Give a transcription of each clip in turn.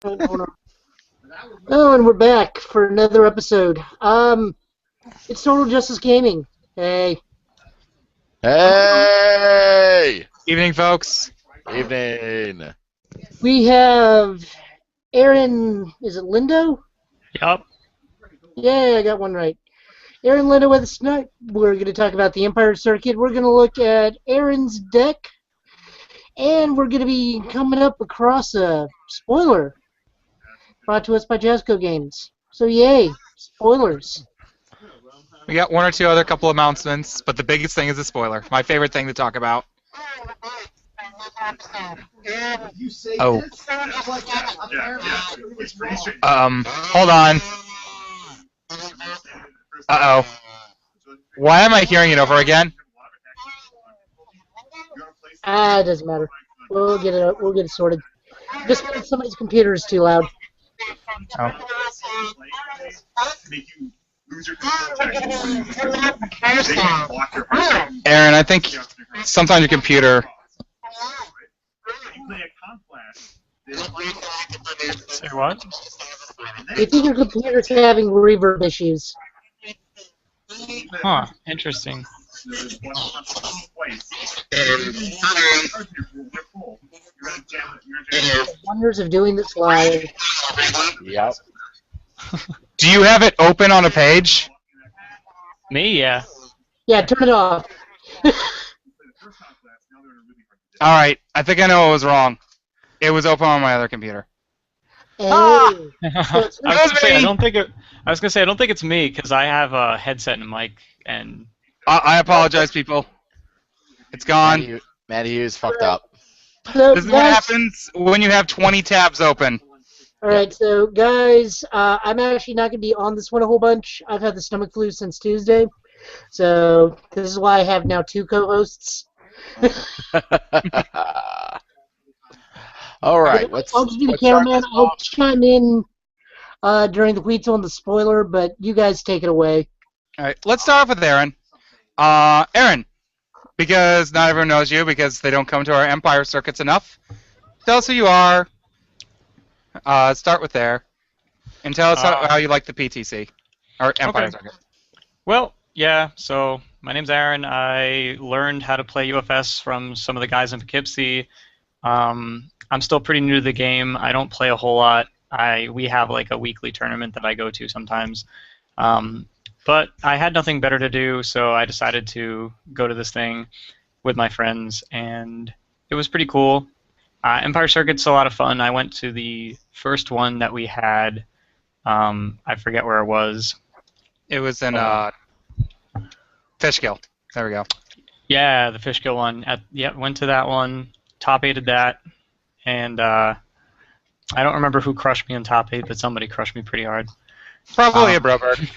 Hold on. Oh, and we're back for another episode. It's Total Justice Gaming. Hey. Hey! Evening, folks. Evening. We have Aaron, is it Lindo? Yup. Yeah, I got one right. Aaron Lindo with us tonight. We're going to talk about the Empire Circuit. We're going to look at Aaron's deck. And we're going to be coming up across a spoiler brought to us by Jasco Games. So yay, spoilers. We got one or two other couple announcements, but the biggest thing is a spoiler. My favorite thing to talk about. Oh. Hold on. Uh-oh. Why am I hearing it over again? It doesn't matter. We'll get it sorted. Just because somebody's computer is too loud. Oh. Aaron, I think sometimes your computer... Say what? I think your computer's having reverb issues. Huh, interesting. Wonders of doing this live. Yep. Do you have it open on a page? Me, yeah. Yeah, turn it off. Alright, I think I know what was wrong. It was open on my other computer. Hey. I was gonna say, me. I don't think it's me because I have a headset and a mic, and I apologize, people. It's gone. Matty Hughes fucked up. So, This is what happens when you have 20 tabs open. Alright, so guys, I'm actually not going to be on this one a whole bunch. I've had the stomach flu since Tuesday. So this is why I have now two co-hosts. All right. I'll just be the cameraman. I'll chime in during the Weeds on the spoiler, but you guys take it away. Alright, let's start off with Aaron. Aaron, because not everyone knows you because they don't come to our Empire circuits enough. Tell us who you are. Start with there. And tell us how you like the PTC. Or Empire Okay. circuit. well, yeah. So my name's Aaron. I learned how to play UFS from some of the guys in Poughkeepsie. I'm still pretty new to the game. I don't play a whole lot. We have like a weekly tournament that I go to sometimes. But I had nothing better to do, so I decided to go to this thing with my friends, and it was pretty cool. Empire Circuit's a lot of fun. I went to the first one that we had. I forget where it was. It was in Fishkill. There we go. Yeah, the Fishkill one. Went to that one. Top 8'd that, and I don't remember who crushed me in top 8, but somebody crushed me pretty hard. Probably a Broberg.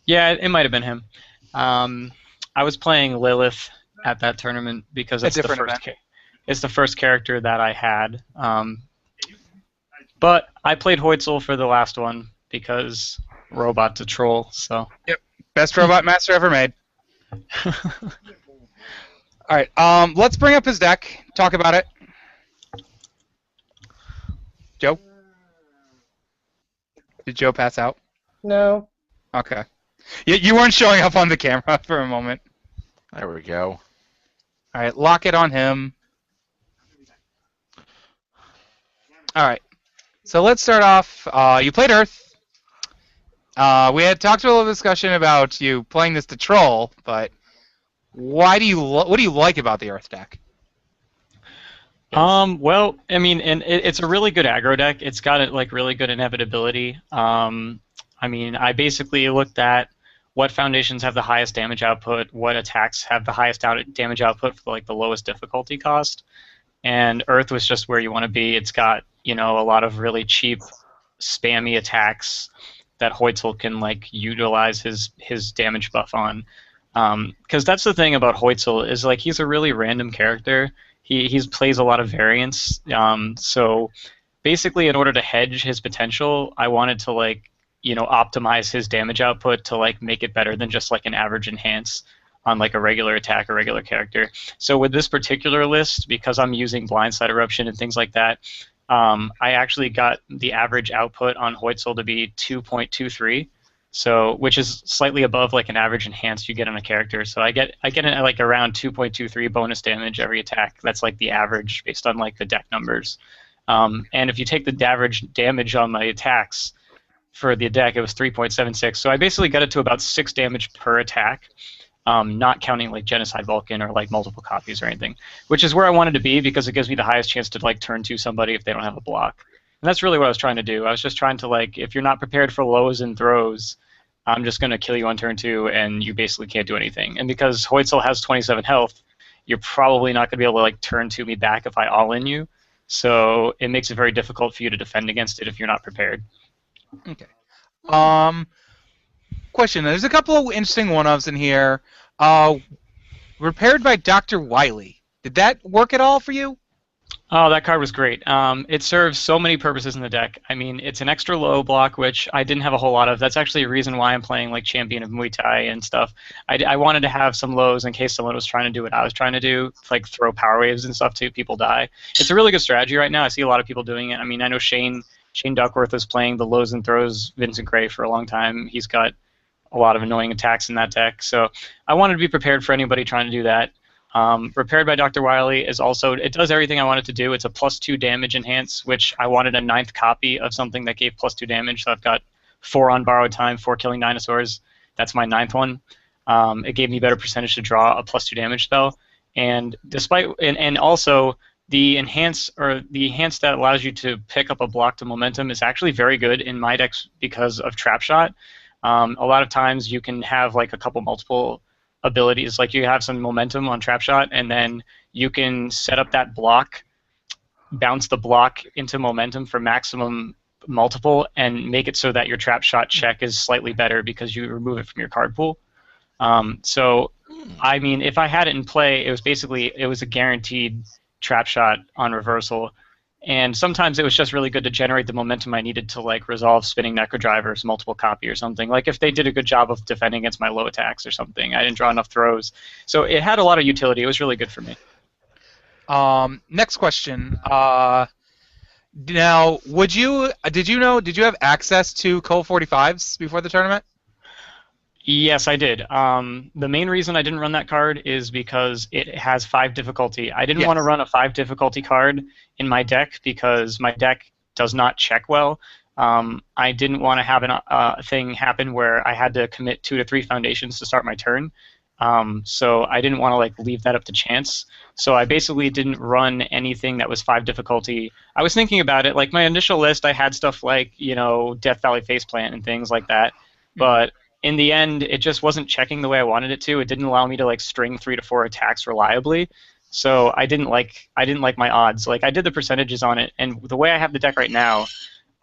Yeah, it might have been him. I was playing Lilith at that tournament because it's the first character that I had. But I played Hoitzel for the last one because robot to troll. So. Yep. Best robot master ever made. Alright, let's bring up his deck, talk about it. Joe? Did Joe pass out? No. Okay. You weren't showing up on the camera for a moment. There we go. Alright, lock it on him. Alright, so let's start off. You played Earth. We had talked a little discussion about you playing this to troll, but what do you like about the Earth deck? Well, I mean, and it's a really good aggro deck. It's got like really good inevitability. I mean, I basically looked at what foundations have the highest damage output, what attacks have the highest damage output for like the lowest difficulty cost, and Earth was just where you want to be. It's got, you know, a lot of really cheap, spammy attacks that Hoitzel can like utilize his damage buff on. Because that's the thing about Hoitzel is like he's a really random character. He plays a lot of variants. So basically, in order to hedge his potential, I wanted to like, you know, optimize his damage output to like make it better than just like an average enhance on like a regular attack or regular character. So with this particular list, because I'm using Blindside Eruption and things like that, I actually got the average output on Hoitzel to be 2.23, so which is slightly above like an average enhanced you get on a character. So I get like around 2.23 bonus damage every attack. That's like the average based on like the deck numbers. And if you take the average damage on my attacks for the deck, it was 3.76. So I basically got it to about 6 damage per attack. Not counting like Genocide Vulcan or like multiple copies or anything, which is where I wanted to be because it gives me the highest chance to like turn to somebody if they don't have a block. And that's really what I was trying to do. I was just trying to like, if you're not prepared for lows and throws, I'm just going to kill you on turn 2 and you basically can't do anything. And because Hoitzel has 27 health, you're probably not going to be able to like turn to me back if I all-in you. So it makes it very difficult for you to defend against it if you're not prepared. Okay. Question. There's a couple of interesting one-ofs in here. Repaired by Dr. Wily. Did that work at all for you? Oh, that card was great. It serves so many purposes in the deck. I mean, it's an extra low block, which I didn't have a whole lot of. That's actually a reason why I'm playing like Champion of Muay Thai and stuff. I wanted to have some lows in case someone was trying to do what I was trying to do, like throw power waves and stuff to people die. It's a really good strategy right now. I see a lot of people doing it. I mean, I know Shane Duckworth is playing the lows and throws Vincent Gray for a long time. He's got a lot of annoying attacks in that deck. So I wanted to be prepared for anybody trying to do that. Repaired by Dr. Wily is also, it does everything I want it to do. It's a +2 damage enhance, which I wanted a 9th copy of something that gave +2 damage. So I've got 4 on borrowed time, 4 killing dinosaurs. That's my 9th one. It gave me better percentage to draw a +2 damage spell. And despite, and also the enhance that allows you to pick up a block to momentum is actually very good in my decks because of Trap Shot. A lot of times you can have like a couple multiple abilities, like you have some momentum on Trap Shot, and then you can set up that block, bounce the block into momentum for maximum multiple, and make it so that your Trap Shot check is slightly better because you remove it from your card pool. So, I mean, if I had it in play, it was a guaranteed Trap Shot on reversal. And sometimes it was just really good to generate the momentum I needed to like resolve spinning Necrodrivers, multiple copy or something. Like if they did a good job of defending against my low attacks or something, I didn't draw enough throws. So it had a lot of utility. It was really good for me. Next question. Now, did you have access to Cole 45s before the tournament? Yes, I did. The main reason I didn't run that card is because it has 5 difficulty. I didn't want to run a 5 difficulty card in my deck because my deck does not check well. I didn't want to have a thing happen where I had to commit 2 to 3 foundations to start my turn. So I didn't want to like leave that up to chance. So I basically didn't run anything that was 5 difficulty. I was thinking about it. Like my initial list, I had stuff like, you know, Death Valley Faceplant and things like that. But in the end, it just wasn't checking the way I wanted it to. It didn't allow me to like string 3 to 4 attacks reliably. So I didn't like my odds. Like I did the percentages on it, and the way I have the deck right now,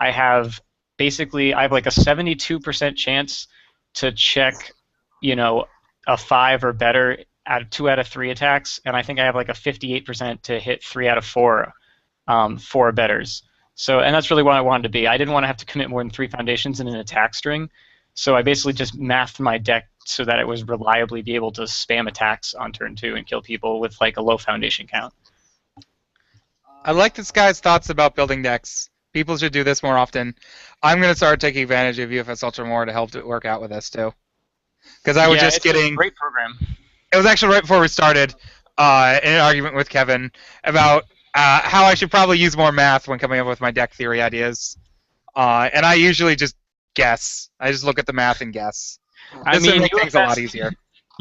I have like a 72% chance to check, you know, a 5 or better at 2 out of 3 attacks, and I think I have like a 58% to hit 3 out of 4 4 betters. So, and that's really what I wanted to be. I didn't want to have to commit more than 3 foundations in an attack string. So I basically just mathed my deck so that it was reliably be able to spam attacks on turn 2 and kill people with like a low foundation count. I like this guy's thoughts about building decks. People should do this more often. I'm going to start taking advantage of UFS Ultra more to help it work out with this too. Because I was just getting... a great program. It was actually right before we started in an argument with Kevin about how I should probably use more math when coming up with my deck theory ideas. And I usually just guess. I just look at the math and guess. This would make things a lot easier.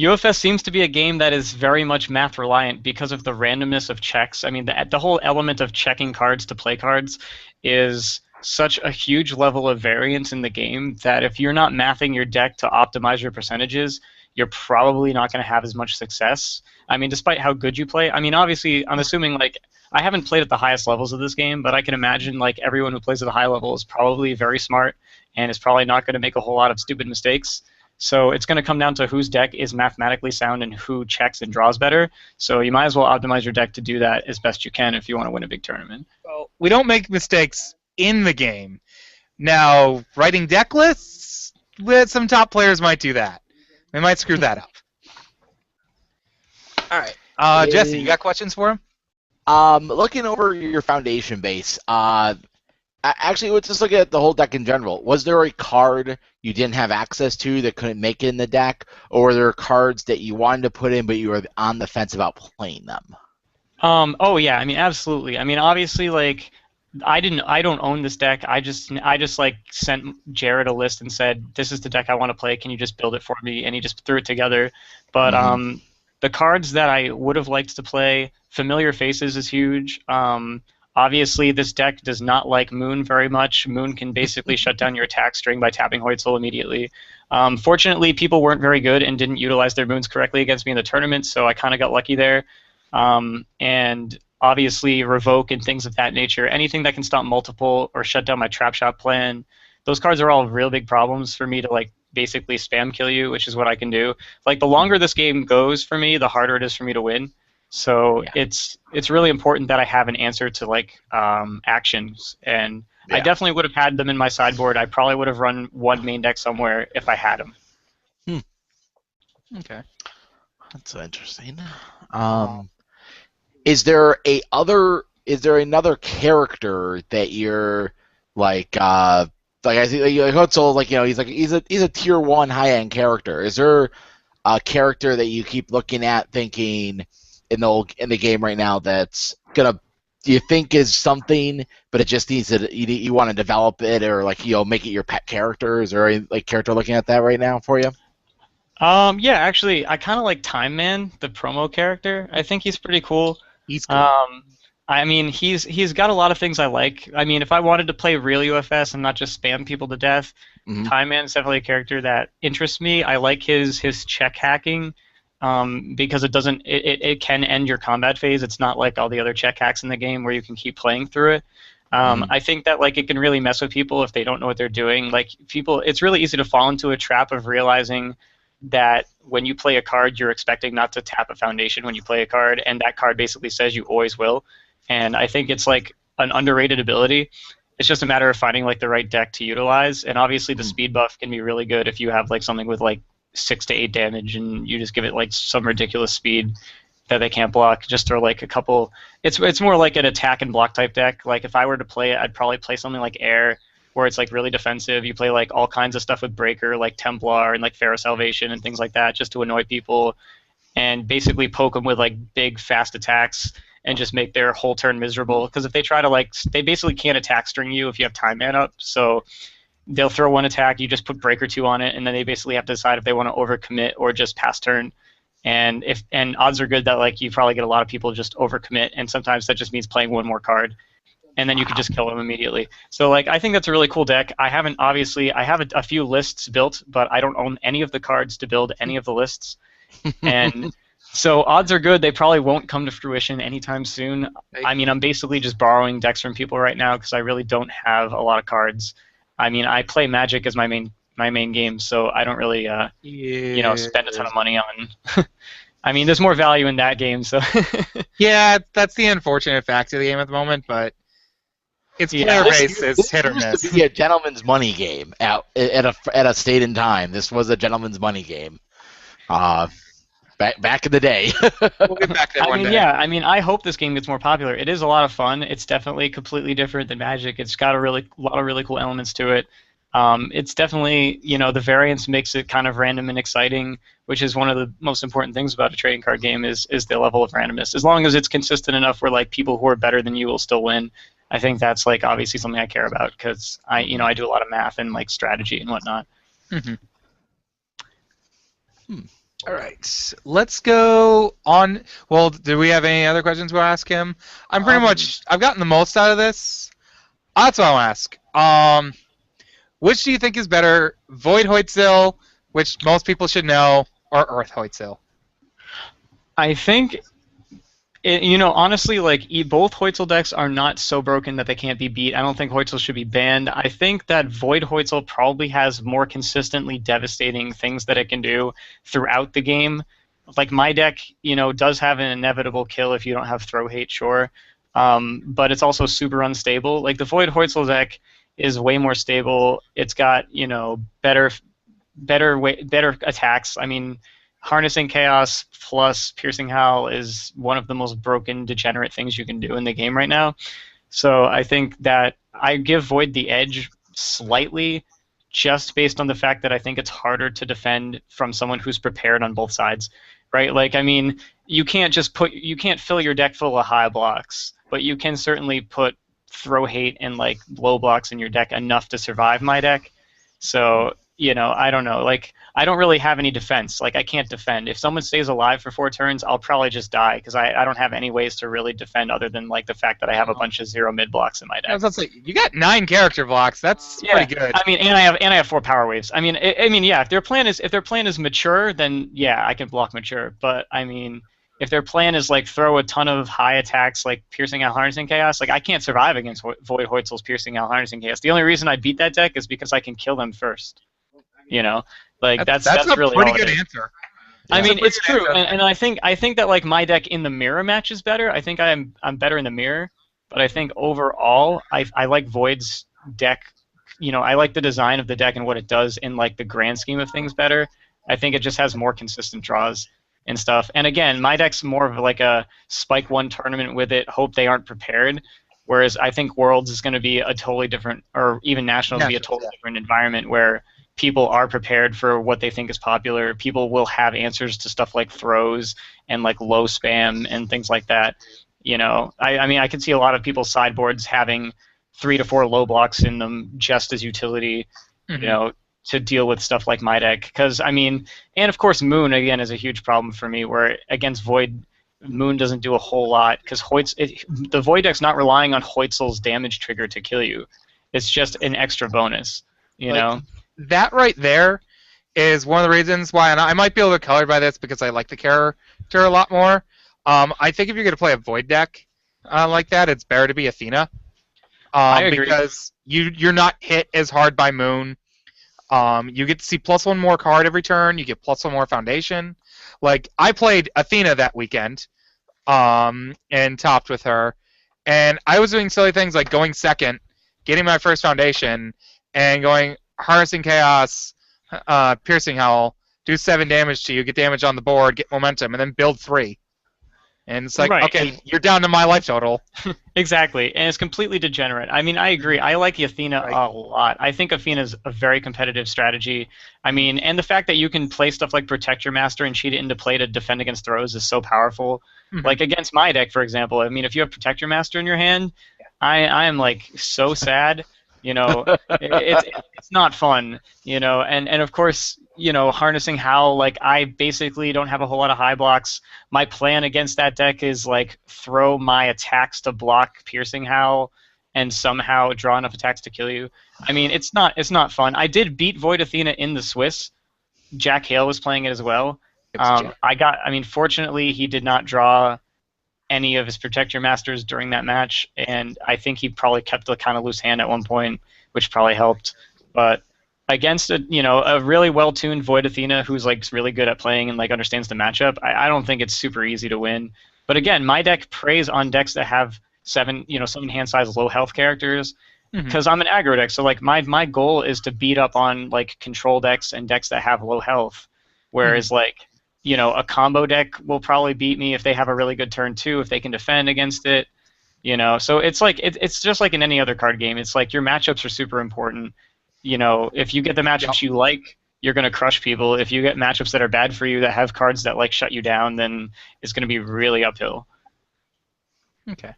UFS seems to be a game that is very much math reliant because of the randomness of checks. I mean, the whole element of checking cards to play cards is such a huge level of variance in the game that if you're not mathing your deck to optimize your percentages, you're probably not going to have as much success. I mean, despite how good you play. I mean, obviously, I'm assuming, like, I haven't played at the highest levels of this game, but I can imagine, like, everyone who plays at a high level is probably very smart and is probably not going to make a whole lot of stupid mistakes. So it's going to come down to whose deck is mathematically sound and who checks and draws better. So you might as well optimize your deck to do that as best you can if you want to win a big tournament. Well, we don't make mistakes in the game. Now, writing deck lists, with some top players might do that. They might screw that up. All right. Jesse, you got questions for him? Looking over your foundation base, actually, let's just look at the whole deck in general. Was there a card you didn't have access to that couldn't make it in the deck, or were there cards that you wanted to put in but you were on the fence about playing them? Oh yeah, I mean absolutely. I mean obviously like I don't own this deck. I just like sent Jared a list and said this is the deck I want to play. Can you just build it for me? And he just threw it together. But the cards that I would have liked to play, Familiar Faces is huge. Obviously, this deck does not like Moon very much. Moon can basically shut down your attack string by tapping Hoitzel immediately. Fortunately, people weren't very good and didn't utilize their moons correctly against me in the tournament, so I kind of got lucky there. And obviously, Revoke and things of that nature. Anything that can stop multiple or shut down my Trap Shot plan. Those cards are all real big problems for me to like basically spam kill you, which is what I can do. Like the longer this game goes for me, the harder it is for me to win. So Yeah. it's really important that I have an answer to like actions, and I Yeah. definitely would have had them in my sideboard. I probably would have run one main deck somewhere if I had them. Okay. That's interesting. Is there another character that you're like I think like Hoitzel, like he's a tier 1 high end character. Is there a character that you keep looking at thinking in the game right now that's gonna you think is something, but it just needs to you want to develop it or like make it your pet character? Is there a like character looking at that right now for you? Yeah, actually, I kind of like Time Man, the promo character. I think he's pretty cool. He's cool. I mean, he's got a lot of things I like. I mean, if I wanted to play real UFS and not just spam people to death, Time Man is definitely a character that interests me. I like his check hacking because it can end your combat phase. It's not like all the other check hacks in the game where you can keep playing through it. I think that like it can really mess with people if they don't know what they're doing. Like it's really easy to fall into a trap of realizing that when you play a card, you're expecting not to tap a foundation when you play a card, and that card basically says you always will. And I think it's like an underrated ability. It's just a matter of finding like the right deck to utilize. And obviously the speed buff can be really good if you have like something with like 6 to 8 damage and you just give it like some ridiculous speed that they can't block. Just throw like a couple. It's more like an attack and block type deck. Like if I were to play it, I'd probably play something like Air, where it's like really defensive. You play like all kinds of stuff with Breaker, like Templar and like Pharaoh Salvation and things like that, just to annoy people, and basically poke them with like big fast attacks and just make their whole turn miserable. Because if they try to like, they basically can't attack string you if you have Time Man up. So they'll throw one attack, you just put Breaker 2 on it, and then they basically have to decide if they want to overcommit or just pass turn. And odds are good that like you probably get a lot of people just overcommit, and sometimes that just means playing one more card, and then you could just kill them immediately. So like I think that's a really cool deck. I have a few lists built, but I don't own any of the cards to build any of the lists, and so odds are good they probably won't come to fruition anytime soon. I mean, I'm basically just borrowing decks from people right now because I really don't have a lot of cards. I mean, I play Magic as my main game, so I don't really spend a ton of money on. I mean, there's more value in that game, so. Yeah, that's the unfortunate fact of the game at the moment, but its player base is hit or miss. This used to be a gentleman's money game at a state and time. This was a gentleman's money game. Back in the day. We'll get back there one day. Yeah, I mean, I hope this game gets more popular. It is a lot of fun. It's definitely completely different than Magic. It's got a lot of really cool elements to it. It's definitely, the variance makes it kind of random and exciting, which is one of the most important things about a trading card game is the level of randomness. As long as it's consistent enough where like people who are better than you will still win, I think that's like obviously something I care about because I do a lot of math and like strategy and whatnot. Mm-hmm. All right, let's go on. Well, do we have any other questions we'll ask him? I've gotten the most out of this. That's what I'll ask. Which do you think is better, Void Hoitzel, which most people should know, or Earth Hoitzel? I think, honestly, like both Hoitzel decks are not so broken that they can't be beat. I don't think Hoitzel should be banned. I think that Void Hoitzel probably has more consistently devastating things that it can do throughout the game. Like my deck, does have an inevitable kill if you don't have Throw Hate, sure, but it's also super unstable. Like the Void Hoitzel deck is way more stable. It's got better attacks. I mean, Harnessing Chaos plus Piercing Howl is one of the most broken, degenerate things you can do in the game right now. So I think that I give Void the edge slightly, just based on the fact that I think it's harder to defend from someone who's prepared on both sides, right? Like, I mean, you can't fill your deck full of high blocks, but you can certainly put throw hate and like low blocks in your deck enough to survive my deck. So, I don't know. Like, I don't really have any defense. Like, I can't defend. If someone stays alive for 4 turns, I'll probably just die because I don't have any ways to really defend other than like the fact that I have a bunch of 0 mid blocks in my deck. I was about to say, you got 9 character blocks. That's pretty good. I mean, and I have 4 power waves. I mean, yeah. If their plan is mature, then yeah, I can block mature. But I mean, if their plan is like throw a ton of high attacks like Piercing Out, Harnessing Chaos, like I can't survive against Void Hoytzel's Piercing Out, Harnessing Chaos. The only reason I beat that deck is because I can kill them first. Like that's a really pretty all good it is. answer. I mean, it's true, and I think that like my deck in the mirror matches better. I think I'm better in the mirror, but I think overall I like Void's deck. I like the design of the deck and what it does in like the grand scheme of things better. I think it just has more consistent draws and stuff. And again, my deck's more of like a spike 1 tournament with it. Hope they aren't prepared. Whereas I think Worlds is going to be a totally different, or even Nationals will be a totally different environment where people are prepared for what they think is popular. People will have answers to stuff like throws and like low spam and things like that. I mean, I can see a lot of people's sideboards having 3 to 4 low blocks in them just as utility, to deal with stuff like my deck. Because, I mean, and of course Moon, again, is a huge problem for me, where against Void, Moon doesn't do a whole lot, because the Void deck's not relying on Hoytzel's damage trigger to kill you. It's just an extra bonus, you know? That right there is one of the reasons why, and I might be a little bit colored by this because I like the character a lot more. I think if you're going to play a Void deck like that, it's better to be Athena. I agree. Because you're not hit as hard by Moon. You get to see +1 more card every turn. You get +1 more foundation. Like, I played Athena that weekend and topped with her, and I was doing silly things like going second, getting my first foundation, and going Harnessing Chaos, Piercing Howl, do 7 damage to you, get damage on the board, get momentum, and then build 3. And it's like, okay, you're down to my life total. Exactly, and it's completely degenerate. I mean, I agree. I like Athena a lot. I think Athena's a very competitive strategy. I mean, and the fact that you can play stuff like Protect Your Master and cheat it into play to defend against throws is so powerful. Like against my deck, for example, I mean, if you have Protect Your Master in your hand, I am like so sad. It's not fun, and of course, Harnessing Howl, like, I basically don't have a whole lot of high blocks. My plan against that deck is like throw my attacks to block Piercing Howl and somehow draw enough attacks to kill you. I mean, it's not fun. I did beat Void Athena in the Swiss. Jack Hale was playing it as well. Fortunately he did not draw any of his Protect Your Masters during that match, and I think he probably kept a kind of loose hand at one point, which probably helped. But against a really well-tuned Void Athena who's like really good at playing and like understands the matchup, I don't think it's super easy to win. But again, my deck preys on decks that have 7 hand size low health characters, because I'm an aggro deck. So like my goal is to beat up on like control decks and decks that have low health, whereas like a combo deck will probably beat me if they have a really good turn too, if they can defend against it. So it's like it's just like in any other card game. It's like your matchups are super important. If you get the matchups you like, you're going to crush people. If you get matchups that are bad for you, that have cards that like shut you down, then it's going to be really uphill. Okay.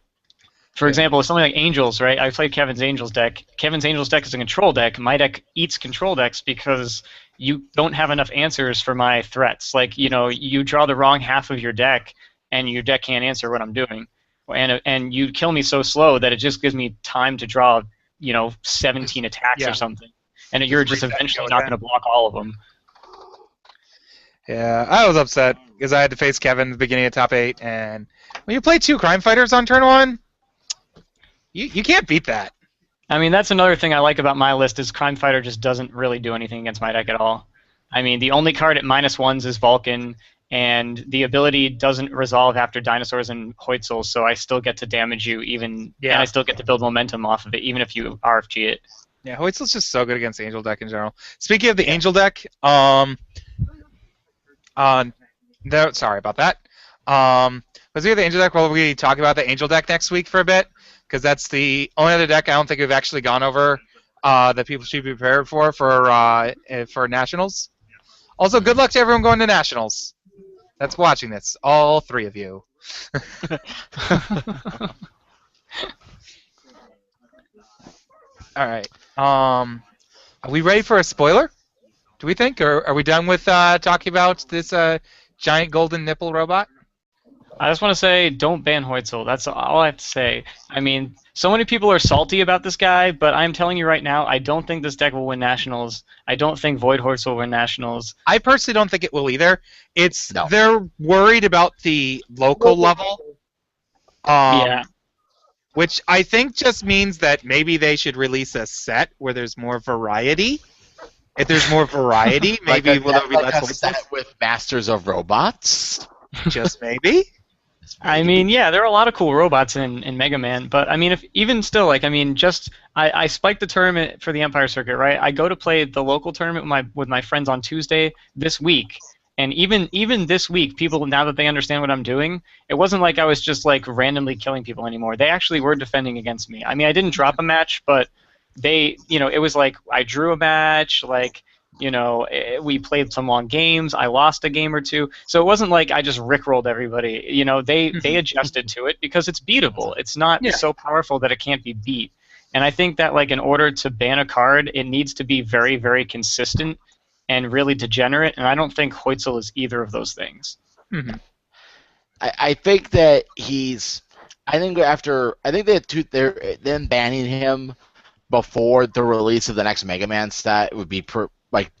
For example, something like Angels, right? I played Kevin's Angels deck. Kevin's Angels deck is a control deck. My deck eats control decks because you don't have enough answers for my threats. Like, you draw the wrong half of your deck, and your deck can't answer what I'm doing. And you kill me so slow that it just gives me time to draw, 17 attacks or something. And you're just eventually not going to block all of them. Yeah, I was upset because I had to face Kevin at the beginning of top 8, and when you play 2 Crime Fighters on turn 1, you can't beat that. I mean, that's another thing I like about my list is Crime Fighter just doesn't really do anything against my deck at all. I mean, the only card at -1s is Vulcan, and the ability doesn't resolve after Dinosaurs and Hoytzel, so I still get to damage you and I still get to build momentum off of it, even if you RFG it. Yeah, Hoytzel's just so good against the Angel deck in general. Speaking of the Angel deck, Sorry about that. Let's do the Angel deck. Well, we talk about the Angel deck next week for a bit, because that's the only other deck I don't think we've actually gone over that people should be prepared for Nationals. Also, good luck to everyone going to Nationals that's watching this. All 3 of you. All right. Are we ready for a spoiler? Do we think, or are we done with talking about this giant golden nipple robot? I just want to say, don't ban Hoitzel. That's all I have to say. I mean, so many people are salty about this guy, but I'm telling you right now, I don't think this deck will win Nationals. I don't think Void Horse will win Nationals. I personally don't think it will either. No. They're worried about the local level. Yeah. Which I think just means that maybe they should release a set where there's more variety. If there's more variety, maybe there'll be less a set with Masters of Robots. Just maybe. I mean, yeah, there are a lot of cool robots in Mega Man, but I mean, if even still, like, I mean, I spiked the tournament for the Empire Circuit, right? I go to play the local tournament with my friends on Tuesday this week, and even this week, people, now that they understand what I'm doing, it wasn't like I was just like randomly killing people anymore. They actually were defending against me. I mean, I didn't drop a match, but they, it was like I drew a match, like. We played some long games. I lost a game or two. So it wasn't like I just rickrolled everybody. They adjusted to it because it's beatable. It's not so powerful that it can't be beat. And I think that, like, in order to ban a card, it needs to be very, very consistent and really degenerate. And I don't think Hoitzel is either of those things. Mm-hmm. I think that they're them banning him before the release of the next Mega Man set would be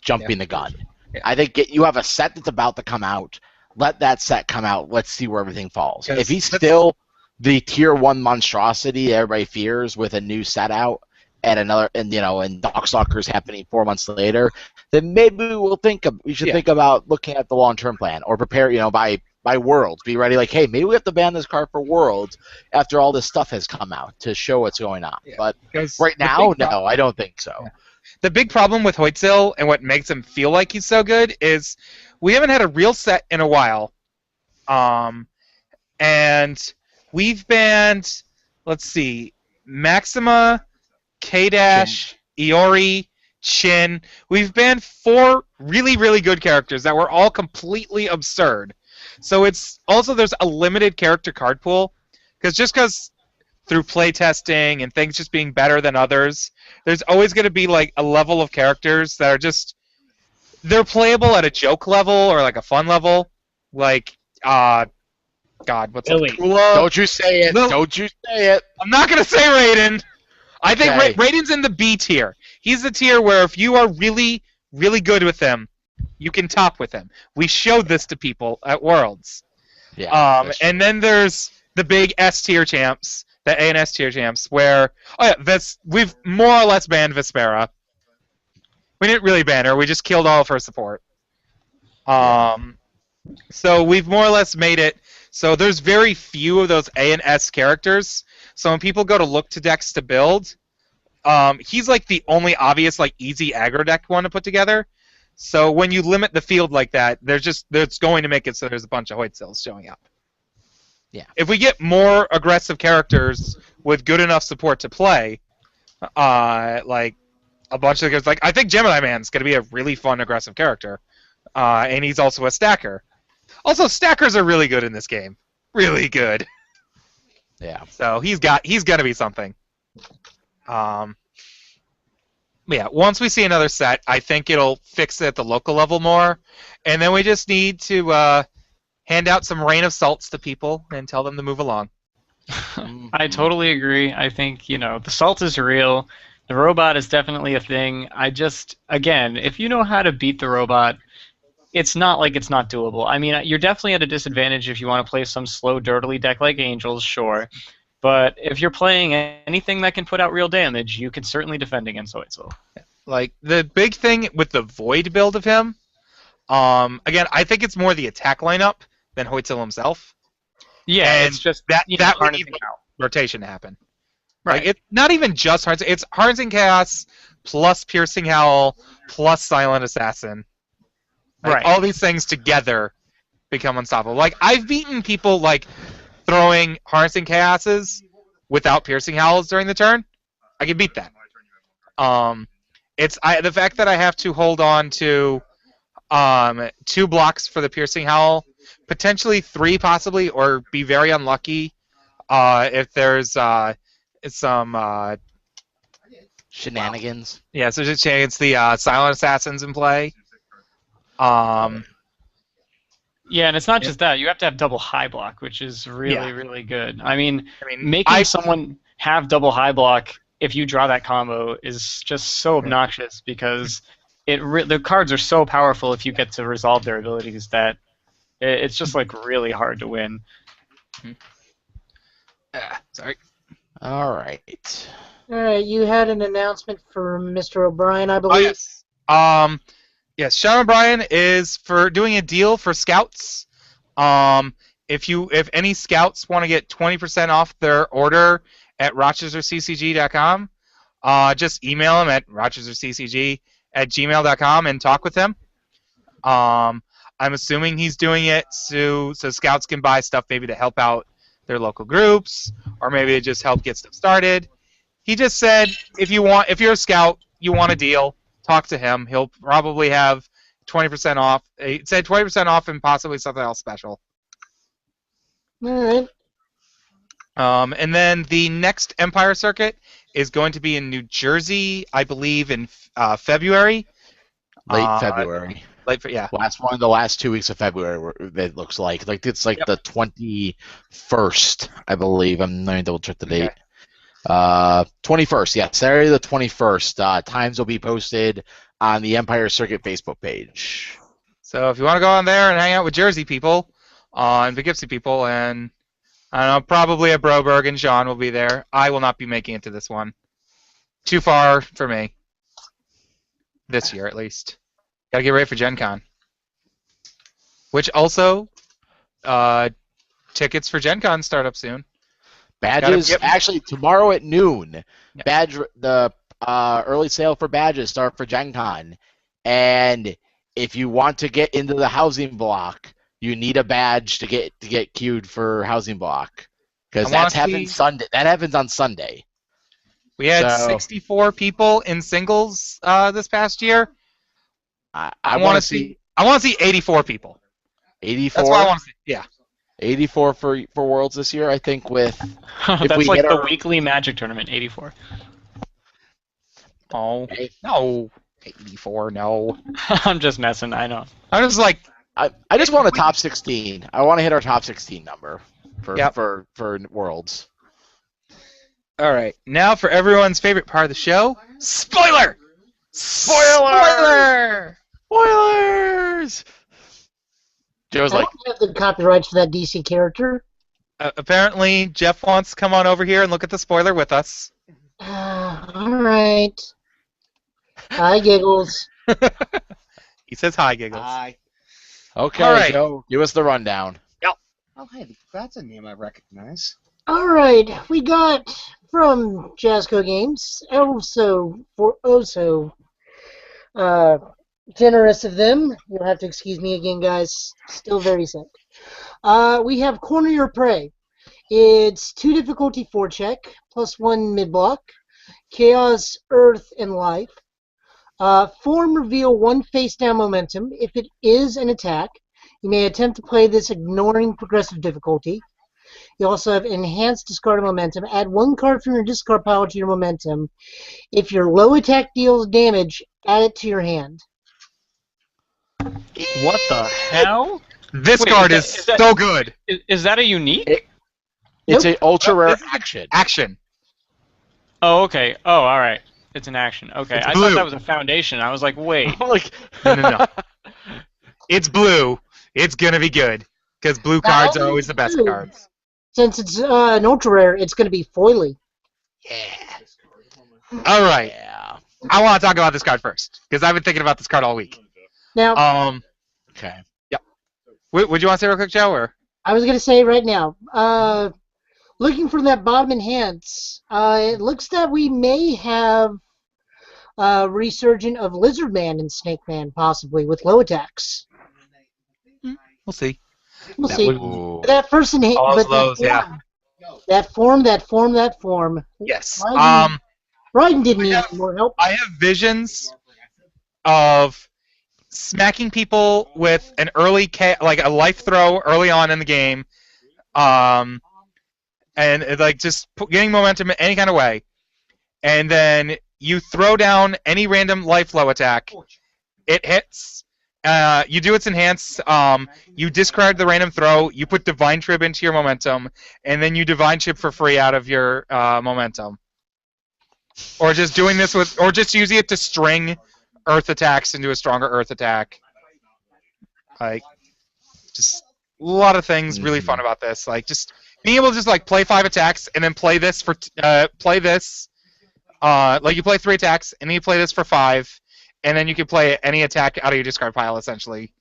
jumping the gun. Yeah. I think you have a set that's about to come out. Let that set come out. Let's see where everything falls. If he's still the tier 1 monstrosity everybody fears with a new set out and Darkstalkers happening 4 months later, then maybe we should think about looking at the long-term plan or prepare, by Worlds. Be ready, like, hey, maybe we have to ban this card for Worlds after all this stuff has come out to show what's going on. Yeah. But right now, no, I don't think so. Yeah. The big problem with Hoitzel and what makes him feel like he's so good is we haven't had a real set in a while. And we've banned, let's see, Maxima, K-Dash, Iori, Chin. We've banned 4 really, really good characters that were all completely absurd. So there's a limited character card pool. Because through playtesting and things just being better than others, there's always going to be like a level of characters that are they're playable at a joke level or like a fun level. Like, what's Billy. up? Kula. Don't you say it. No. Don't you say it. I'm not going to say Raiden. I think Okay. Raiden's in the B tier. He's the tier where if you are really, really good with him, you can top with him. We showed this to people at Worlds. Yeah. And then there's the big S tier champs. The A and S tier champs, where we've more or less banned Vespera. We didn't really ban her; we just killed all of her support. So we've more or less made it so there's very few of those A and S characters. So when people go to look to decks to build, he's like the only obvious easy aggro deck one to put together. So when you limit the field like that, there's going to make it so there's a bunch of Hoitzels showing up. Yeah. If we get more aggressive characters with good enough support to play, like a bunch of guys, I think Gemini Man's going to be a really fun aggressive character, and he's also a stacker. Also, stackers are really good in this game, really good. Yeah. So he's going to be something. Yeah. Once we see another set, I think it'll fix it at the local level more, and then we just need to. Hand out some rain of salts to people and tell them to move along. I totally agree. I think, the salt is real. The robot is definitely a thing. Again, if you know how to beat the robot, it's not like it's not doable. I mean, you're definitely at a disadvantage if you want to play some slow, dirtily deck like Angels, sure. But if you're playing anything that can put out real damage, you can certainly defend against Hoitzel. The big thing with the Void build of him, again, I think it's more the attack lineup than Hoitzel himself. Yeah, and it's just that would harnessing need out. rotation to happen. Right. It's not even just Harnessing. It's Harnessing Chaos plus Piercing Howl plus Silent Assassin. Like, Right. all these things together become unstoppable. Like, I've beaten people, like, throwing Harnessing Chaoses without Piercing Howls during the turn. I can beat that. The fact that I have to hold on to 2 blocks for the Piercing Howl, potentially 3 possibly, or be very unlucky if there's some Shenanigans. so there's a chance the Silent Assassins in play. Yeah, and it's not just that. You have to have double high block, which is really, really good. I mean, making someone have double high block if you draw that combo is just so obnoxious because the cards are so powerful if you get to resolve their abilities that it's just like really hard to win. Sorry. All right. All right, you had an announcement for Mr. O'Brien, I believe. Yes. Yes, Sean O'Brien is for doing a deal for scouts. If any scouts want to get 20% off their order at rochesterccg.com, just email him at rochesterccg@gmail.com and talk with him. I'm assuming he's doing it so scouts can buy stuff maybe to help out their local groups, or maybe to just help get stuff started. He just said if you're a scout, you want a deal, talk to him. He'll probably have 20% off. He said 20% off and possibly something else special. All right. And then the next Empire Circuit is going to be in New Jersey, I believe, in February. Late February. Yeah. The last 2 weeks of February. It looks like it's like the 21st, I believe. I'm going to double check the date. Okay. 21st, yeah, Saturday the 21st. Times will be posted on the Empire Circuit Facebook page. So if you want to go on there and hang out with Jersey people, and Poughkeepsie people, and I don't know, probably a Broberg and Sean will be there. I will not be making it to this one. Too far for me. This year, at least. Gotta get ready for Gen Con. Which also, tickets for Gen Con start up soon. Badges, actually, tomorrow at noon. Yeah. The early sale for badges start for Gen Con. And if you want to get into the housing block, you need a badge to get queued for housing block. Because that happens Sunday. That happens on Sunday. We had 64 people in singles this past year. I want to see. I want to see 84 people. 84. That's what I want to see. Yeah. 84 for Worlds this year, I think. That's like the weekly Magic tournament. 84. Oh no, 84. No. I'm just messing. I know. I'm just like. I just want a top 16. I want to hit our top 16 number for Worlds. All right, now for everyone's favorite part of the show, spoiler. Spoilers! Joe's like, I don't have the copyrights for that DC character. Apparently, Jeff wants to come on over here and look at the spoiler with us. All right. Hi, Giggles. He says hi, Giggles. Hi. Okay, all right. Joe, give us the rundown. Yep. Oh, hey, that's a name I recognize. All right, we got from Jasco Games, generous of them. You'll have to excuse me again, guys. Still very sick. We have Corner Your Prey. It's 2 difficulty 4 check, +1 mid-block, Chaos, Earth, and Life. Form reveal 1 face-down momentum. If it is an attack, you may attempt to play this ignoring progressive difficulty. You also have enhanced discard momentum. Add 1 card from your discard pile to your momentum. If your low attack deals damage, add it to your hand. What the hell? This card is so good. Is that a unique? It's an ultra rare action. Action. Oh, okay. Oh, all right. It's an action. Okay, I thought that was a foundation. I was like, wait. No. It's blue. It's gonna be good because blue cards are always the best cards. Since it's an ultra rare, it's going to be foily. Yeah. All right. Yeah. I want to talk about this card first because I've been thinking about this card all week. Now. Okay. Yep. Would you want to say real quick, Joe? Or? I was going to say right now. Looking from that bottom enhance, it looks that we may have a resurgent of Lizard Man and Snake Man, possibly with low attacks. We'll see. We'll That see. would- Ooh. That first in All but those, yeah. that form. Yes. Raiden didn't need any more help. I have visions of smacking people with an early like a life throw early on in the game, and like just getting momentum in any kind of way, and then you throw down any random life flow attack. It hits. You do its enhance. You discard the random throw. You put Divine Trib into your momentum, and then you Divine Trib for free out of your momentum. Or just doing this or just using it to string Earth attacks into a stronger Earth attack. Like, just a lot of things really fun about this. Like, just being able to just like play 5 attacks and then play this for like you play 3 attacks and then you play this for 5. And then you can play any attack out of your discard pile, essentially,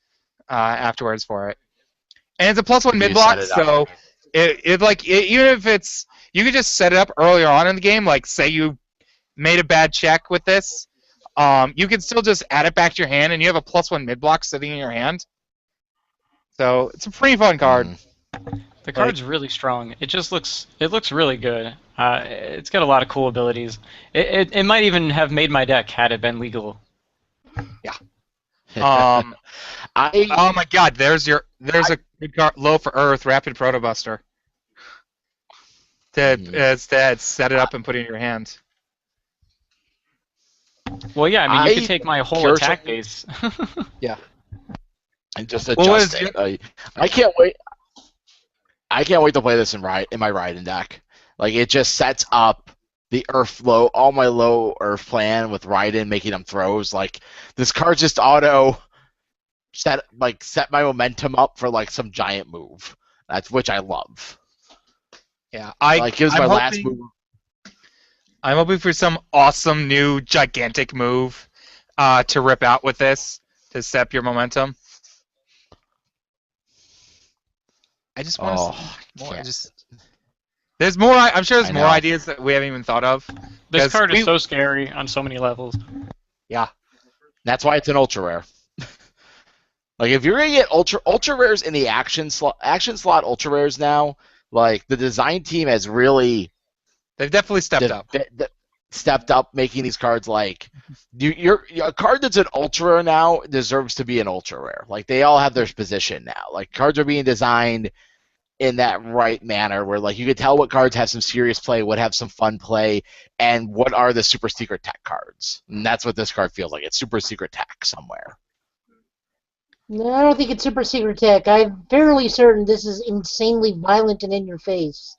afterwards for it. And it's a +1 mid block, so even if it's you could just set it up earlier on in the game. Like, say you made a bad check with this, you can still just add it back to your hand, and you have a +1 mid block sitting in your hand. So it's a pretty fun card. The card's really strong. It looks really good. It's got a lot of cool abilities. It might even have made my deck had it been legal. Yeah. I Oh my God! There's a good card, low for Earth, Rapid Protobuster. Instead, set it up and put it in your hand. Well, yeah. I mean, you I could take my whole pure attack something- base. and just Well, what adjust is it. I can't wait. I can't wait to play this in my Raiden deck. Like, it just sets up the Earth low, all my low Earth plan with Raiden making them throws. Like, this card just auto set my momentum up for like some giant move. That's which I love. Yeah, Gives my last move. I'm hoping for some awesome new gigantic move to rip out with this to set up your momentum. I just want to see more. There's more. I'm sure there's more ideas that we haven't even thought of. This card is so scary on so many levels. Yeah. That's why it's an ultra rare. Like, if you're gonna get ultra rares in the action slot ultra rares now, like, the design team has really They've definitely stepped up making these cards like a card that's an ultra rare now deserves to be an ultra rare. Like, they all have their position now. Like, cards are being designed in that right manner where, like, you can tell what cards have some serious play, what have some fun play, and what are the super secret tech cards. And that's what this card feels like. It's super secret tech somewhere. No, I don't think it's super secret tech. I'm fairly certain this is insanely violent and in your face.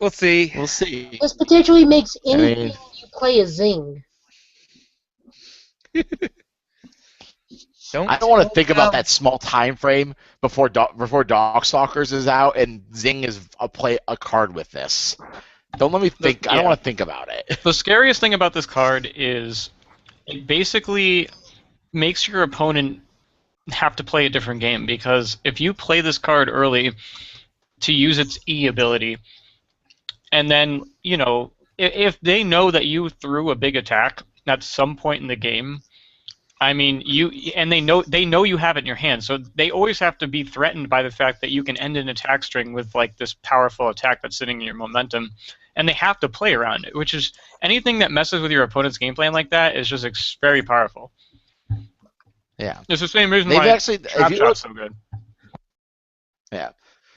We'll see. We'll see. This potentially makes anything you play a zing. I don't want to think about that small time frame before Darkstalkers is out and Zing is a card with this. Don't let me think. I don't want to think about it. The scariest thing about this card is it basically makes your opponent have to play a different game, because if you play this card early to use its E ability, and then, you know, if they know that you threw a big attack at some point in the game, I mean, they know you have it in your hand, so they always have to be threatened by the fact that you can end an attack string with like this powerful attack that's sitting in your momentum, and they have to play around it. Which is, anything that messes with your opponent's game plan like that is just very powerful. Yeah, it's the same reason they've why actually Trap Shot's so good. Yeah,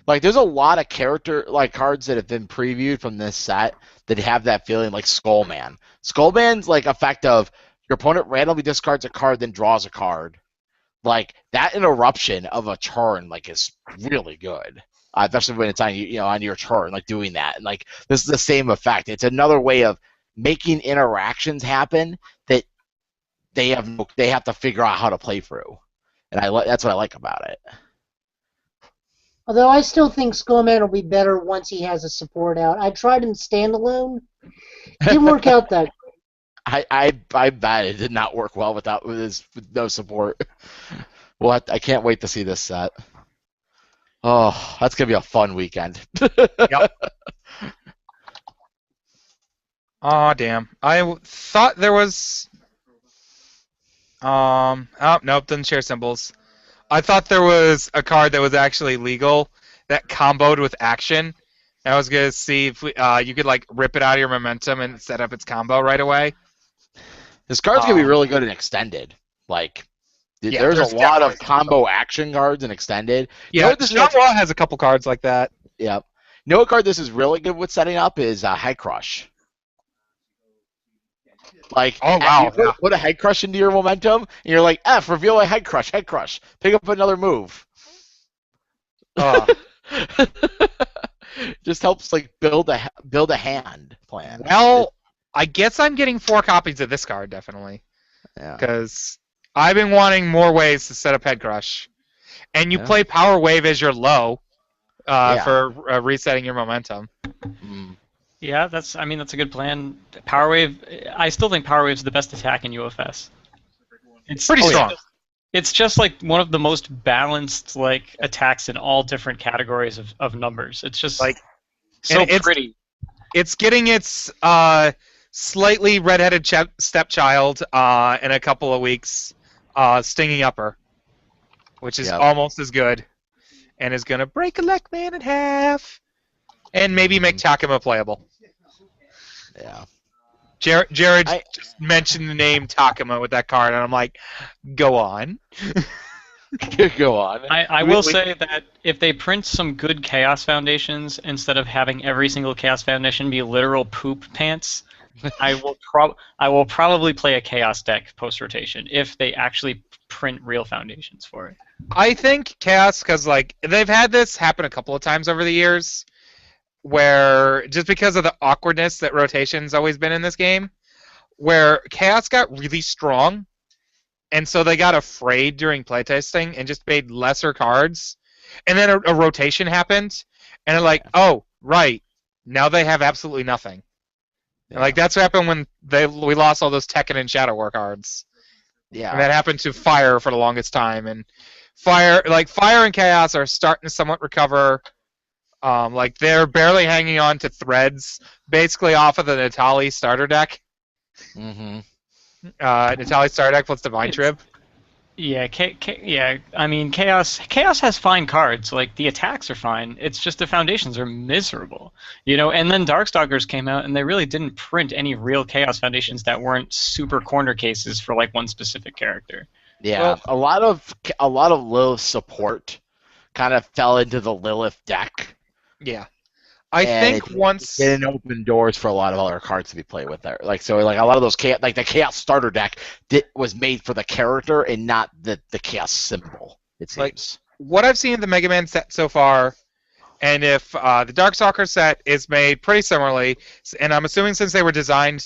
like, there's a lot of character cards that have been previewed from this set that have that feeling, like Skullman. Skullman's like effect of your opponent randomly discards a card, then draws a card. Like, that interruption of a turn, like, is really good. Especially when it's on on your turn, like, doing that. And, like, this is the same effect. It's another way of making interactions happen that they have to figure out how to play through. And that's what I like about it. Although I still think Skullman will be better once he has a support out. I tried him standalone. Didn't work out that good. I bet it did not work well with no support. Well, I can't wait to see this set. Oh, that's gonna be a fun weekend. Yep. Aw, damn. I thought there was Oh, nope, doesn't share symbols. I thought there was a card that was actually legal that comboed with action. I was gonna see if you could like rip it out of your momentum and set up its combo right away. This card's gonna be really good in extended. Like, Yeah, there's there's a lot of definitely combo action cards in extended. You know Yeah, what this is? Shamwa has a couple cards like that. Yeah. You know what card this is really good with setting up is Head Crush. Like, Oh, wow, you yeah. put a Head Crush into your momentum, and you're like, F, reveal a Head Crush, Head Crush. Pick up another move. Uh, Just helps like build a hand plan. well, I guess I'm getting 4 copies of this card definitely Yeah. because I've been wanting more ways to set up Head Crush, and you Yeah. play Power Wave as your low Yeah. for resetting your momentum. Mm. Yeah, that's a good plan. Power Wave, I still think Power Wave's the best attack in UFS. It's Pretty strong. It's just like one of the most balanced like attacks in all different categories of numbers. It's just Like, so and it's- pretty. It's getting its slightly redheaded stepchild in a couple of weeks, Stinging Upper, which is Yep. almost as good, and is gonna break a Lekman in half, and maybe make Takuma playable. Yeah. Jared I- just mentioned the name Takuma with that card, and I'm like, go on. Go on. I we- will we- say that if they print some good Chaos Foundations instead of having every single Chaos Foundation be literal poop pants, I will probably play a Chaos deck post rotation if they actually print real foundations for it. I think Chaos, because like they've had this happen a couple of times over the years, where just because of the awkwardness that rotation's always been in this game, where Chaos got really strong, and so they got afraid during playtesting and just made lesser cards, and then a rotation happened, and they're like, oh right, now they have absolutely nothing. And, like that's what happened when we lost all those Tekken and Shadow War cards. Yeah. And that happened to Fire for the longest time, and Fire and Chaos are starting to somewhat recover. Like they're barely hanging on to threads, basically off of the Natali starter deck. Mm-hmm. Natali starter deck plus Divine Trib. Yeah, I mean, Chaos has fine cards. Like, the attacks are fine. It's just the foundations are miserable. You know, and then Darkstalkers came out, and they really didn't print any real Chaos Foundations that weren't super corner cases for, like, one specific character. Yeah. Well- a lot of Lilith support kind of fell into the Lilith deck. Yeah, I And think it once didn't open doors for a lot of other cards to be played with there. Like so, like a lot of those chaos, like the Chaos starter deck, was made for the character and not the Chaos symbol. It seems. Like- what I've seen of the Mega Man set so far, and if the Darkstalker set is made pretty similarly, and I'm assuming since they were designed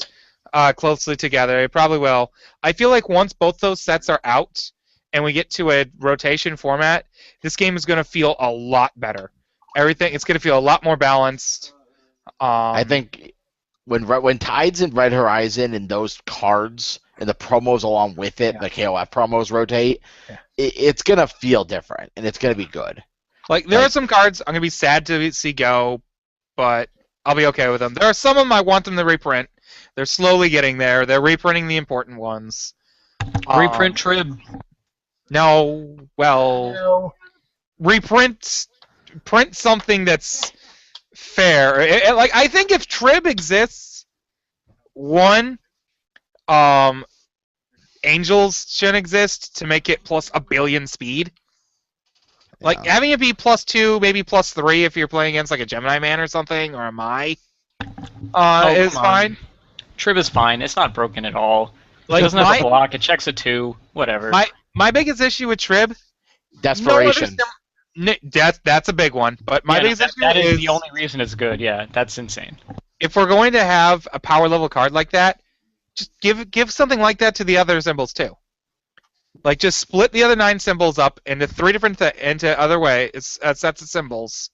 closely together, it probably will. I feel like once both those sets are out and we get to a rotation format, this game is going to feel a lot better. It's going to feel a lot more balanced. I think when Tides and Red Horizon and those cards and the promos along with it, the KOF promos rotate, it's gonna feel different and it's gonna be good. Like there are some cards I'm going to be sad to see go, but I'll be okay with them. There are some of them I want them to reprint. They're slowly getting there. They're reprinting the important ones. Reprint Trib. No, well, No. print something that's fair. Like I think if Trib exists, one, Angels shouldn't exist to make it plus a billion speed. Like Yeah. having it be +2, maybe +3 if you're playing against like a Gemini Man or something or a Mai, is come on. fine. Trib is fine. It's not broken at all. Like it doesn't have my- a block. It checks a 2. Whatever. My biggest issue with Trib, Desperation. that's a big one. But my Yeah, biggest that issue is is the only reason it's good. Yeah, that's insane. if we're going to have a power level card like that, just give something like that to the other symbols too. Like just split the other 9 symbols up into 3 different into other sets of symbols.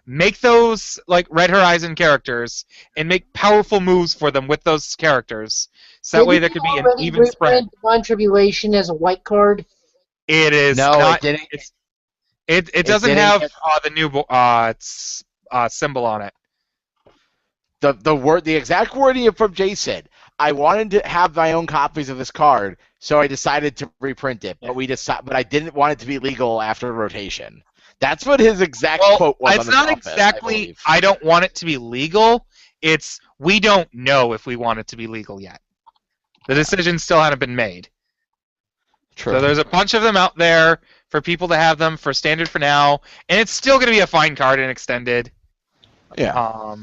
Make those like Red Horizon characters and make powerful moves for them with those characters. So that way there could be an even spread. Divine Tribulation as a white card. It is No, not. it didn't. It doesn't didn't have get- the new symbol on it. The exact wording from Jason. I wanted to have my own copies of this card, so I decided to reprint it. But but I didn't want it to be legal after rotation. That's what his exact quote was. It's not exactly I don't want it to be legal. It's we don't know if we want it to be legal yet. The decision still hadn't been made. True. So there's a bunch of them out there for people to have them for standard for now, and it's still going to be a fine card in extended. Yeah.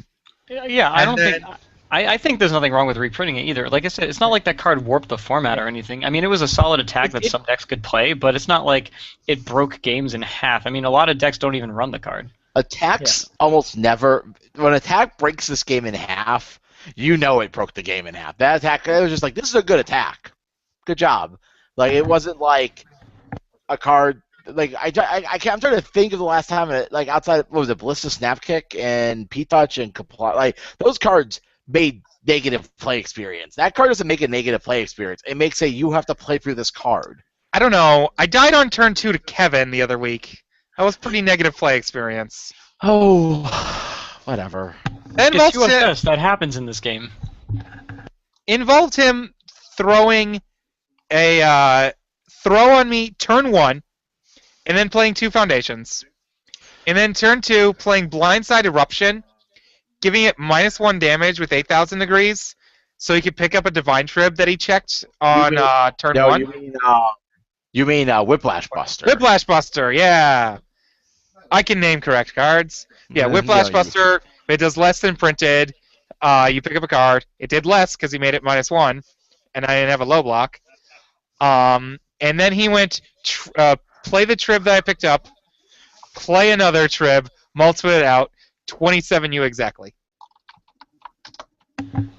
I think there's nothing wrong with reprinting it either. Like I said, it's not like that card warped the format or anything. I mean, it was a solid attack that some decks could play, but it's not like it broke games in half. I mean, a lot of decks don't even run the card. Attacks almost never. When attack breaks this game in half, you know it broke the game in half. That attack, it was just like, this is a good attack. Good job. Like, it wasn't like a card. Like, I'm trying to think of the last time, like, outside, what was it, Ballista Snapkick and P-Touch and Comply. Like, those cards made negative play experience. That card doesn't make a negative play experience. It makes you have to play through this card. I don't know. I died on turn 2 to Kevin the other week. That was pretty negative play experience. Oh, whatever. That It's USS. That happens in this game. Involved him throwing a throw on me turn 1, and then playing 2 foundations. And then turn 2, playing Blindside Eruption, giving it -1 damage with 8,000 degrees, so he could pick up a Divine Trib that he checked on turn 1. You mean Whiplash Buster. Whiplash Buster, yeah. I can name correct cards. Yeah, Whiplash Buster, it does less than printed. You pick up a card. It did less because he made it -1, and I didn't have a low block. And then he went play the Trib that I picked up, play another Trib, multiply it out, 27U exactly.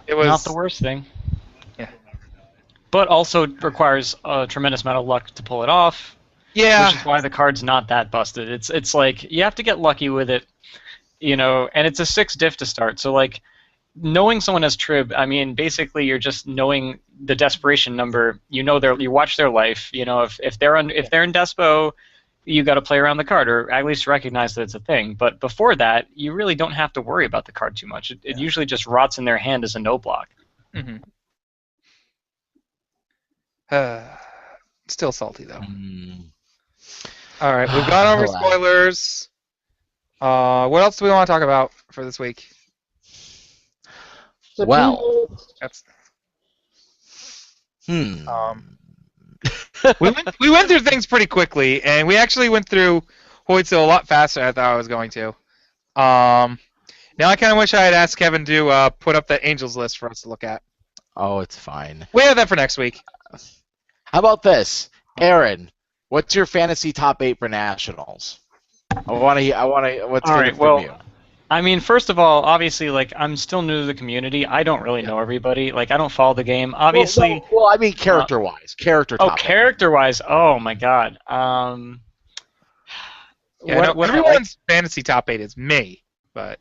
It was not the worst thing. Yeah. But also requires a tremendous amount of luck to pull it off. Yeah. Which is why the card's not that busted. It's like you have to get lucky with it, and it's a 6 diff to start. So like knowing someone has Trib, I mean, basically you're just knowing the desperation number. You watch their life. If they're in Despo, you got to play around the card, or at least recognize that it's a thing. But before that, you really don't have to worry about the card too much. It usually just rots in their hand as a no block. Mm-hmm. Still salty though. All right, we've gone over spoilers. What else do we want to talk about for this week? Well, That's we we went through things pretty quickly, and we actually went through Hoytzel a lot faster than I thought I was going to. Now I kind of wish I had asked Kevin to put up the Angels list for us to look at. Oh, it's fine. We have that for next week. How about this, Aaron? What's your fantasy top 8 for nationals? I want to. What's All good right, from well, you? I mean, first of all, obviously, like, I'm still new to the community. I don't really know everybody. Like, I don't follow the game. Obviously. Well, I mean, character-wise. Character-wise. Oh, my God. Everyone's fantasy top 8 is me, but.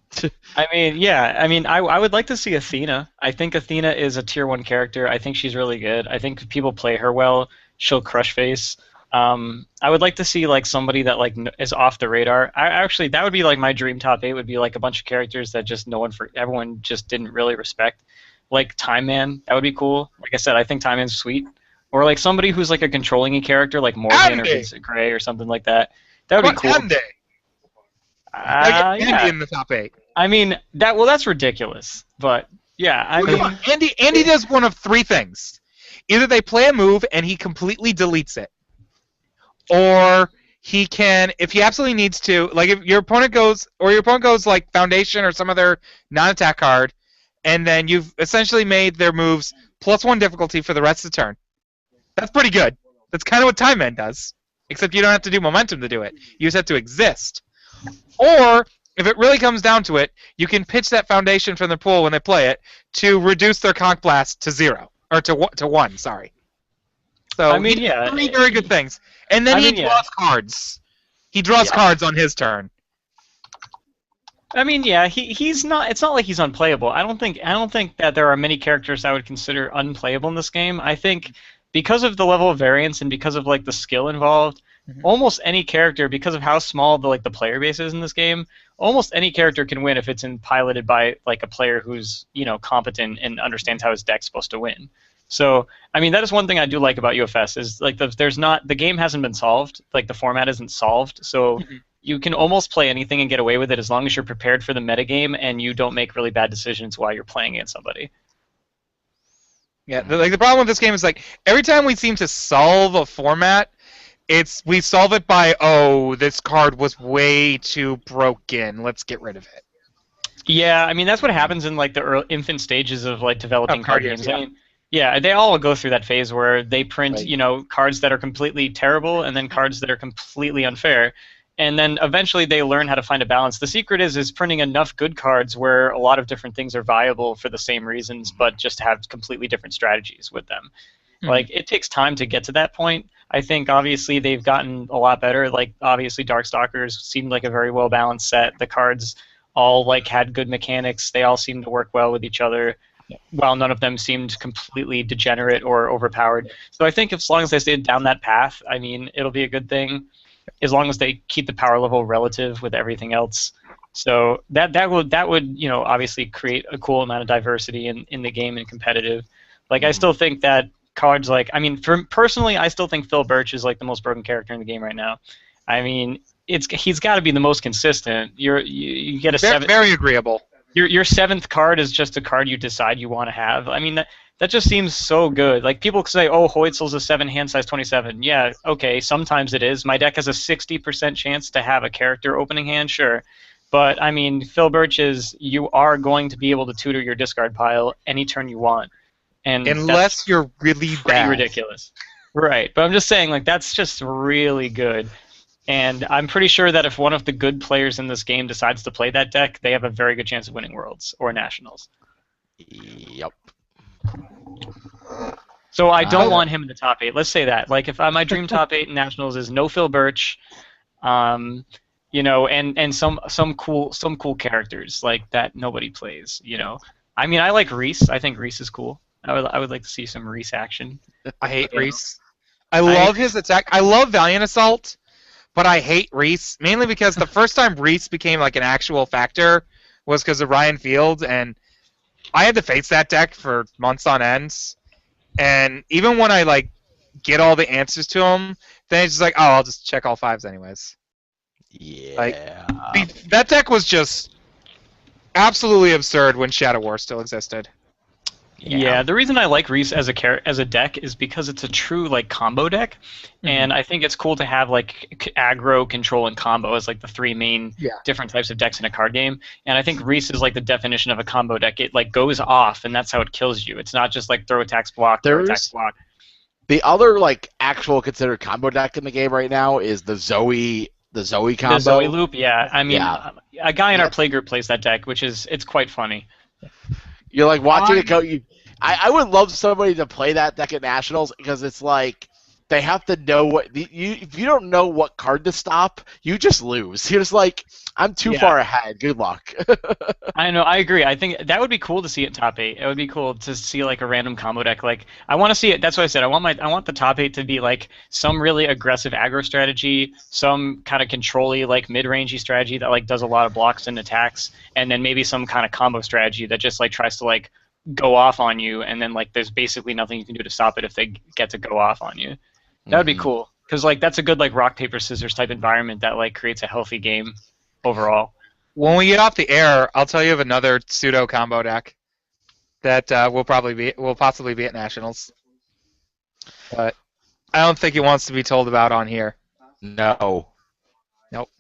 I mean, yeah. I mean, I would like to see Athena. I think Athena is a tier 1 character. I think she's really good. I think if people play her well, she'll crush face. I would like to see like somebody that like is off the radar. Actually, that would be like my dream top 8 would be like a bunch of characters that just everyone just didn't really respect. Like Time Man, that would be cool. Like I said, I think Time Man's sweet. Or like somebody who's like a controlling character, like Morgan or Vincent Gray or something like that. That would be cool. Andy? Andy in the top 8. I mean that's ridiculous. But yeah, I mean Andy does one of 3 things. Either they play a move and he completely deletes it. Or he can, if he absolutely needs to, like if your opponent goes like Foundation or some other non-attack card, and then you've essentially made their moves +1 difficulty for the rest of the turn. That's pretty good. That's kind of what Time Man does, except you don't have to do momentum to do it. You just have to exist. Or, if it really comes down to it, you can pitch that Foundation from the pool when they play it to reduce their Conch Blast to 0, or to 1, sorry. So, I mean, yeah. 3 very good things. And then he draws cards. He draws cards on his turn. I mean, yeah, he's not. It's not like he's unplayable. I don't think that there are many characters I would consider unplayable in this game. I think because of the level of variance and because of like the skill involved, almost any character, because of how small the player base is in this game, almost any character can win if it's piloted by like a player who's competent and understands how his deck's supposed to win. So I mean that is one thing I do like about UFS is like the game hasn't been solved, like the format isn't solved, so you can almost play anything and get away with it as long as you're prepared for the metagame and you don't make really bad decisions while you're playing against somebody. Yeah, the problem with this game is like every time we seem to solve a format, we solve it by, oh, this card was way too broken, let's get rid of it. Yeah, I mean that's what happens in like the infant stages of like developing card games. Yeah. I mean, yeah, they all go through that phase where they print, Right. cards that are completely terrible and then cards that are completely unfair. And then eventually they learn how to find a balance. The secret is printing enough good cards where a lot of different things are viable for the same reasons, but just have completely different strategies with them. Like, it takes time to get to that point. I think, obviously, they've gotten a lot better. Like, obviously, Darkstalkers seemed like a very well-balanced set. The cards all, like, had good mechanics. They all seemed to work well with each other, while none of them seemed completely degenerate or overpowered. So I think as long as they stay down that path, I mean, it'll be a good thing, as long as they keep the power level relative with everything else. So that would obviously create a cool amount of diversity in the game and competitive. Like, I still think that cards like, I mean, personally, I still think Phil Birch is like the most broken character in the game right now. I mean, he's got to be the most consistent. You get a Very agreeable. Your seventh card is just a card you decide you want to have. I mean, that just seems so good. Like, people say, oh, Hoytzel's a 7, hand size 27. Yeah, okay, sometimes it is. My deck has a 60% chance to have a character opening hand, sure. But, I mean, Phil Birch you are going to be able to tutor your discard pile any turn you want. And unless you're really pretty bad. ridiculous. Right, but I'm just saying, like, that's just really good. And I'm pretty sure that if one of the good players in this game decides to play that deck, they have a very good chance of winning Worlds or Nationals. Yep. So I don't want him in the top 8. Let's say that. Like, if my dream top 8 in Nationals is no Phil Birch, and some cool characters like that nobody plays. I mean, I like Reese. I think Reese is cool. I would like to see some Reese action. I hate Reese. I love his attack. I love Valiant Assault, but I hate Reese, mainly because the first time Reese became like an actual factor was because of Ryan Field, and I had to face that deck for months on ends. And even when I like get all the answers to him, then it's just like, oh, I'll just check all 5s anyways. Yeah. That deck was just absolutely absurd when Shadow War still existed. Yeah, the reason I like Reese as a deck is because it's a true like combo deck, and I think it's cool to have like aggro, control, and combo as like the 3 main different types of decks in a card game. And I think Reese is like the definition of a combo deck. It like goes off, and that's how it kills you. It's not just like throw attacks block, throw attacks block. The other like actual considered combo deck in the game right now is the Zoe combo. The Zoe loop, yeah. I mean, a guy in our playgroup plays that deck, it's quite funny. You're like watching it go. I would love somebody to play that deck at Nationals because it's like they have to know if you don't know what card to stop, you just lose. You're just like, I'm too far ahead. Good luck. I know. I agree. I think that would be cool to see at top 8. It would be cool to see like a random combo deck. Like I want to see it. That's what I said. I want the top 8 to be like some really aggressive aggro strategy, some kind of control-y like mid-rangey strategy that like does a lot of blocks and attacks, and then maybe some kind of combo strategy that just like tries to like go off on you, and then like there's basically nothing you can do to stop it if they get to go off on you. That would be cool, because like that's a good like rock paper scissors type environment that like creates a healthy game overall. When we get off the air, I'll tell you of another pseudo combo deck that will possibly be at Nationals, but I don't think it wants to be told about on here. No. Nope.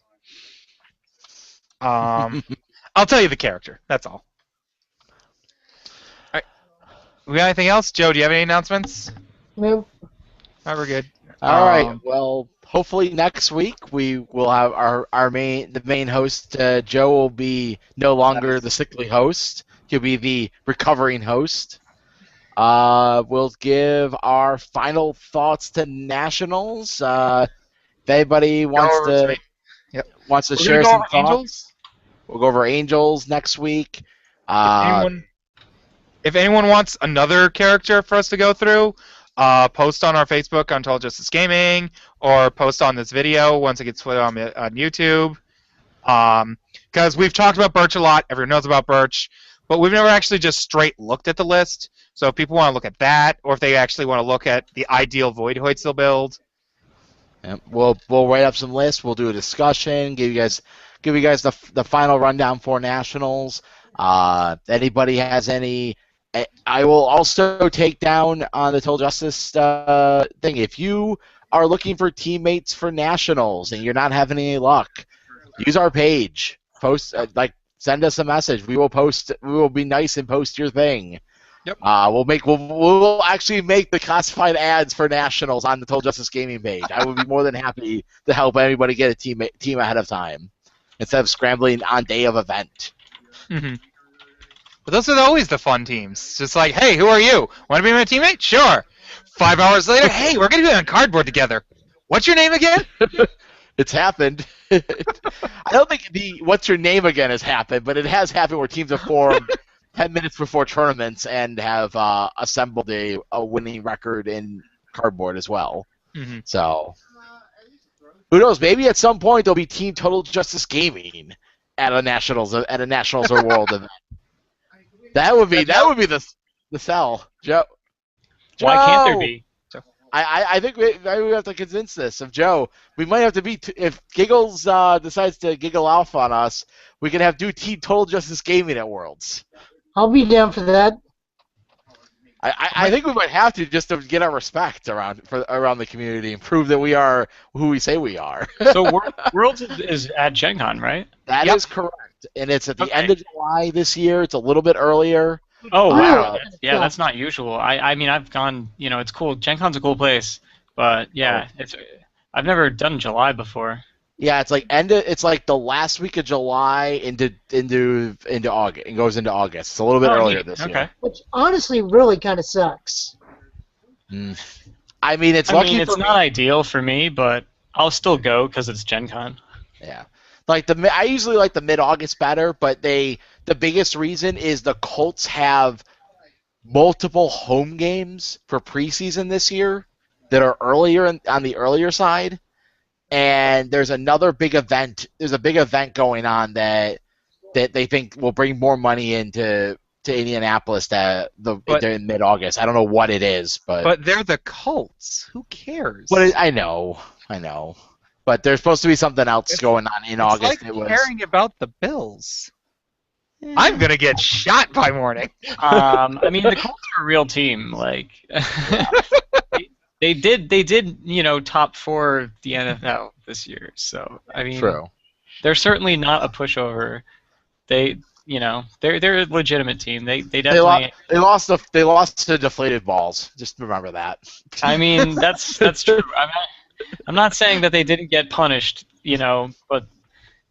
I'll tell you the character. That's all. All right. We got anything else, Joe? Do you have any announcements? Nope. Oh, we're good. All right. Well, hopefully next week we will have the main host. Joe will be no longer the sickly host. He'll be the recovering host. We'll give our final thoughts to Nationals. If anybody wants to share some thoughts, Angels? We'll go over Angels next week. If anyone wants another character for us to go through, post on our Facebook on Total Justice Gaming, or post on this video once it gets put on YouTube. Because we've talked about Birch a lot. Everyone knows about Birch. But we've never actually just straight looked at the list. So if people want to look at that, or if they actually want to look at the ideal Void Hoytzel build. Yeah, we'll write up some lists. We'll do a discussion. Give you guys the final rundown for nationals. Anybody has any? I will also take down on the Total Justice thing. If you are looking for teammates for nationals and you're not having any luck, use our page. Post send us a message. We will post. We will be nice and post your thing. Yep. We'll actually make the classified ads for nationals on the Total Justice Gaming page. I would be more than happy to help anybody get a team ahead of time instead of scrambling on day of event. Mm-hmm. But those are always the fun teams. Just like, hey, who are you? Want to be my teammate? Sure. 5 hours later, hey, we're gonna do it on cardboard together. What's your name again? It's happened. I don't think what's your name again has happened, but it has happened where teams have formed 10 minutes before tournaments and have assembled a winning record in cardboard as well. Mm-hmm. So, who knows? Maybe at some point there'll be Team Total Justice Gaming at a nationals or world event. That would be the sell, Joe. Why can't there be? I think we have to convince this of Joe. We might have to be if Giggles decides to giggle off on us. We can do Team Total Justice Gaming at Worlds. I'll be down for that. I think we might have to just to get our respect around the community and prove that we are who we say we are. So Worlds is at Gen Con, right? That is correct, and it's at the end of July this year. It's a little bit earlier. Oh wow! Really? Yeah, that's not usual. I mean, I've gone. It's cool. Gen Con's a cool place, but yeah, I've never done July before. Yeah, it's like it's like the last week of July into August. It goes into August. It's a little bit earlier this year. Which honestly really kind of sucks. I mean, it's lucky. It's not ideal for me, but I'll still go because it's Gen Con. Yeah, I usually like the mid-August better, but the biggest reason is the Colts have multiple home games for preseason this year that are earlier on the earlier side. And there's another big event. There's a big event going on that they think will bring more money into Indianapolis in mid-August. I don't know what it is, but they're the Colts. Who cares? But I know. But there's supposed to be something else going on in August. It's like caring about the Bills. Yeah. I'm gonna get shot by morning. I mean, the Colts are a real team. Like. They did, top 4 the NFL this year. So I mean, true. They're certainly not a pushover. They're a legitimate team. They definitely they lost to deflated balls. Just remember that. I mean, that's true. I'm not saying that they didn't get punished, but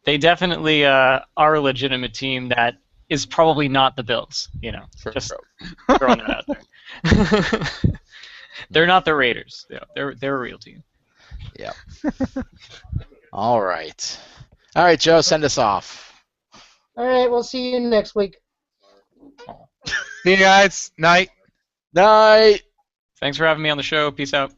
they definitely are a legitimate team that is probably not the Bills. Just throwing that out there. They're not the Raiders. They're a real team. Yeah. All right, Joe, send us off. All right, we'll see you next week. See you guys. Night. Night. Thanks for having me on the show. Peace out.